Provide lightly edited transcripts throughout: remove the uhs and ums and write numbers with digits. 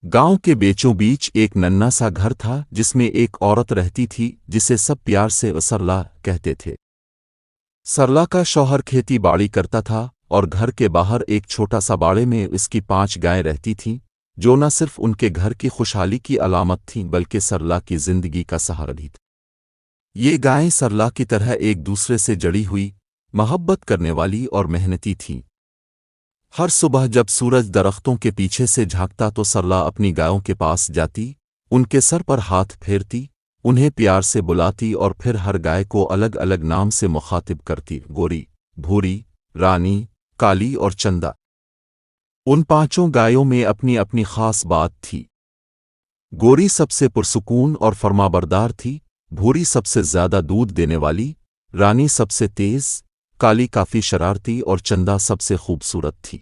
गांव के बीचों बीच एक नन्हा सा घर था जिसमें एक औरत रहती थी जिसे सब प्यार से सरला कहते थे। सरला का शौहर खेती बाड़ी करता था और घर के बाहर एक छोटा सा बाड़े में इसकी 5 गायें रहती थीं, जो न सिर्फ उनके घर की खुशहाली की अलामत थीं बल्कि सरला की जिंदगी का सहारा भी था। ये गायें सरला की तरह एक दूसरे से जड़ी हुई, मोहब्बत करने वाली और मेहनती थीं। हर सुबह जब सूरज दरख्तों के पीछे से झांकता तो सरला अपनी गायों के पास जाती, उनके सर पर हाथ फेरती, उन्हें प्यार से बुलाती और फिर हर गाय को अलग अलग नाम से मुखातिब करती, गोरी, भूरी, रानी, काली और चंदा। उन 5 गायों में अपनी अपनी खास बात थी। गोरी सबसे पुरसुकून और फरमाबरदार थी, भूरी सबसे ज्यादा दूध देने वाली, रानी सबसे तेज, काली काफी शरारती और चंदा सबसे खूबसूरत थी।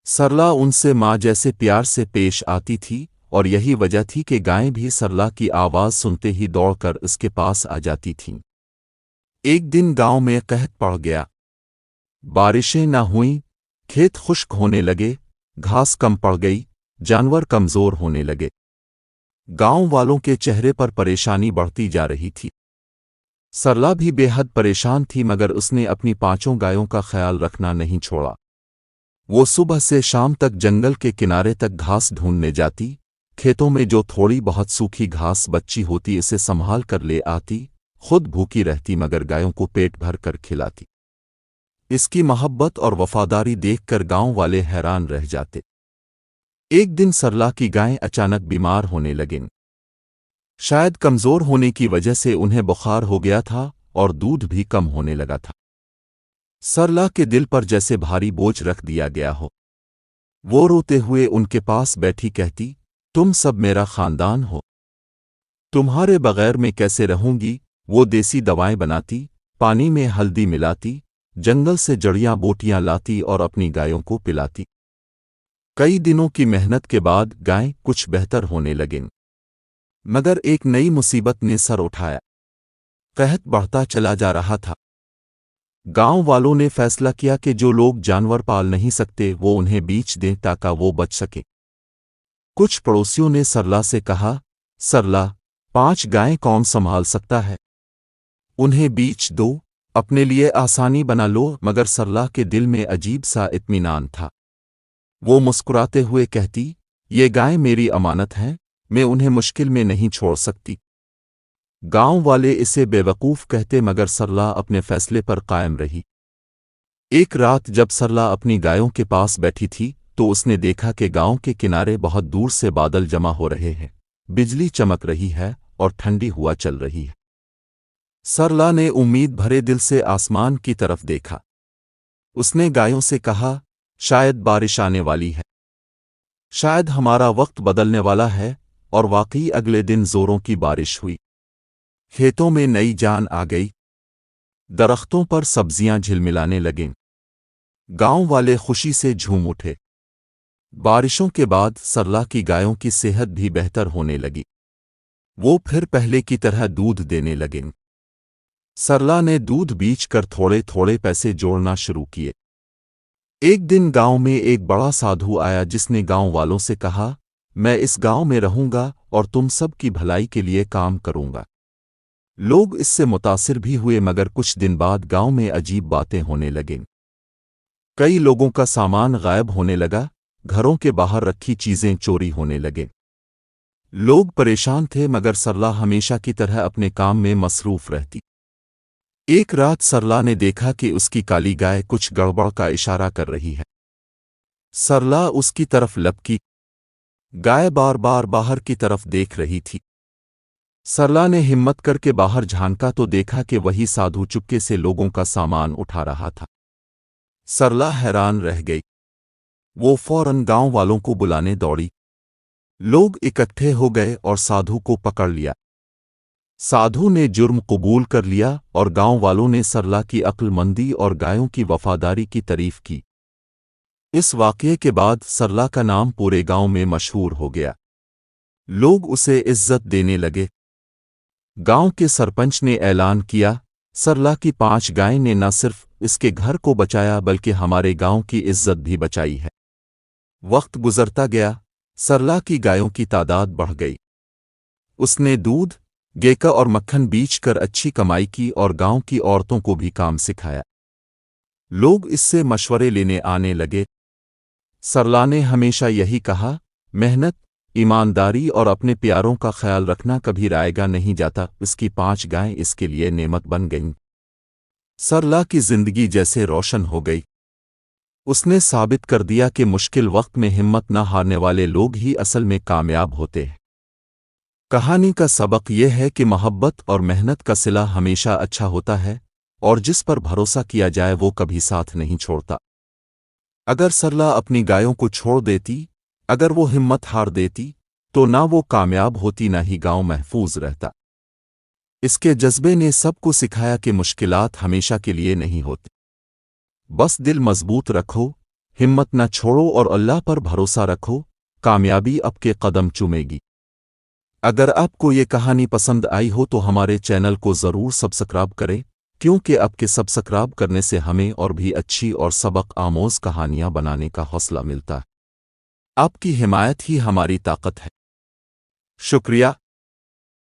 सरला उनसे माँ जैसे प्यार से पेश आती थी और यही वजह थी कि गायें भी सरला की आवाज़ सुनते ही दौड़कर उसके पास आ जाती थीं। एक दिन गांव में कहत पड़ गया। बारिशें न हुईं, खेत खुश्क होने लगे, घास कम पड़ गई, जानवर कमज़ोर होने लगे। गांव वालों के चेहरे पर परेशानी बढ़ती जा रही थी। सरला भी बेहद परेशान थी मगर उसने अपनी 5 गायों का ख्याल रखना नहीं छोड़ा। वो सुबह से शाम तक जंगल के किनारे तक घास ढूंढने जाती, खेतों में जो थोड़ी बहुत सूखी घास बची होती इसे संभाल कर ले आती, खुद भूखी रहती मगर गायों को पेट भर कर खिलाती। इसकी मोहब्बत और वफादारी देखकर गांव वाले हैरान रह जाते। एक दिन सरला की गायें अचानक बीमार होने लगीं। शायद कमज़ोर होने की वजह से उन्हें बुखार हो गया था और दूध भी कम होने लगा था। सरला के दिल पर जैसे भारी बोझ रख दिया गया हो। वो रोते हुए उनके पास बैठी कहती, तुम सब मेरा खानदान हो, तुम्हारे बगैर मैं कैसे रहूंगी। वो देसी दवाएं बनाती, पानी में हल्दी मिलाती, जंगल से जड़ियां बूटियां लाती और अपनी गायों को पिलाती। कई दिनों की मेहनत के बाद गायें कुछ बेहतर होने लगीं, मगर एक नई मुसीबत ने सर उठाया। कहत बढ़ता चला जा रहा था। गांव वालों ने फैसला किया कि जो लोग जानवर पाल नहीं सकते वो उन्हें बेच दें ताकि वो बच सके। कुछ पड़ोसियों ने सरला से कहा, सरला, 5 गायें कौन संभाल सकता है, उन्हें बेच दो, अपने लिए आसानी बना लो। मगर सरला के दिल में अजीब सा इत्मीनान था। वो मुस्कुराते हुए कहती, ये गायें मेरी अमानत हैं, मैं उन्हें मुश्किल में नहीं छोड़ सकती। गांव वाले इसे बेवकूफ़ कहते मगर सरला अपने फैसले पर कायम रही। एक रात जब सरला अपनी गायों के पास बैठी थी तो उसने देखा कि गांव के किनारे बहुत दूर से बादल जमा हो रहे हैं, बिजली चमक रही है और ठंडी हवा चल रही है। सरला ने उम्मीद भरे दिल से आसमान की तरफ देखा। उसने गायों से कहा, शायद बारिश आने वाली है, शायद हमारा वक्त बदलने वाला है। और वाकई अगले दिन जोरों की बारिश हुई। खेतों में नई जान आ गई, दरख्तों पर सब्जियां झिलमिलाने लगीं। गांव वाले खुशी से झूम उठे। बारिशों के बाद सरला की गायों की सेहत भी बेहतर होने लगी। वो फिर पहले की तरह दूध देने लगीं। सरला ने दूध बेचकर थोड़े थोड़े पैसे जोड़ना शुरू किए। एक दिन गांव में एक बड़ा साधु आया जिसने गांव वालों से कहा, मैं इस गांव में रहूंगा और तुम सब की भलाई के लिए काम करूंगा। लोग इससे मुतासिर भी हुए मगर कुछ दिन बाद गांव में अजीब बातें होने लगीं। कई लोगों का सामान गायब होने लगा, घरों के बाहर रखी चीजें चोरी होने लगीं। लोग परेशान थे मगर सरला हमेशा की तरह अपने काम में मसरूफ रहती। एक रात सरला ने देखा कि उसकी काली गाय कुछ गड़बड़ का इशारा कर रही है। सरला उसकी तरफ लपकी। गाय बार बार बाहर की तरफ देख रही थी। सरला ने हिम्मत करके बाहर झांका तो देखा कि वही साधु चुपके से लोगों का सामान उठा रहा था। सरला हैरान रह गई। वो फौरन गांव वालों को बुलाने दौड़ी। लोग इकट्ठे हो गए और साधु को पकड़ लिया। साधु ने जुर्म कबूल कर लिया और गांव वालों ने सरला की अक्लमंदी और गायों की वफादारी की तारीफ की। इस वाक़ये के बाद सरला का नाम पूरे गांव में मशहूर हो गया। लोग उसे इज्जत देने लगे। गांव के सरपंच ने ऐलान किया, सरला की 5 गायें ने न सिर्फ इसके घर को बचाया बल्कि हमारे गांव की इज्जत भी बचाई है। वक्त गुजरता गया, सरला की गायों की तादाद बढ़ गई। उसने दूध, गेका और मक्खन बेचकर अच्छी कमाई की और गांव की औरतों को भी काम सिखाया। लोग इससे मशवरे लेने आने लगे। सरला ने हमेशा यही कहा, मेहनत, ईमानदारी और अपने प्यारों का ख्याल रखना कभी रायगा नहीं जाता। उसकी 5 गायें इसके लिए नेमत बन गईं। सरला की जिंदगी जैसे रोशन हो गई। उसने साबित कर दिया कि मुश्किल वक्त में हिम्मत न हारने वाले लोग ही असल में कामयाब होते हैं। कहानी का सबक यह है कि मोहब्बत और मेहनत का सिला हमेशा अच्छा होता है, और जिस पर भरोसा किया जाए वो कभी साथ नहीं छोड़ता। अगर सरला अपनी गायों को छोड़ देती, अगर वो हिम्मत हार देती, तो ना वो कामयाब होती ना ही गांव महफूज रहता। इसके जज्बे ने सबको सिखाया कि मुश्किलात हमेशा के लिए नहीं होती। बस दिल मजबूत रखो, हिम्मत न छोड़ो और अल्लाह पर भरोसा रखो, कामयाबी आपके कदम चूमेगी। अगर आपको ये कहानी पसंद आई हो तो हमारे चैनल को ज़रूर सब्सक्राइब करें, क्योंकि आपके सब्सक्राइब करने से हमें और भी अच्छी और सबक आमोज़ कहानियाँ बनाने का हौसला मिलता है। आपकी हिमायत ही हमारी ताकत है। शुक्रिया।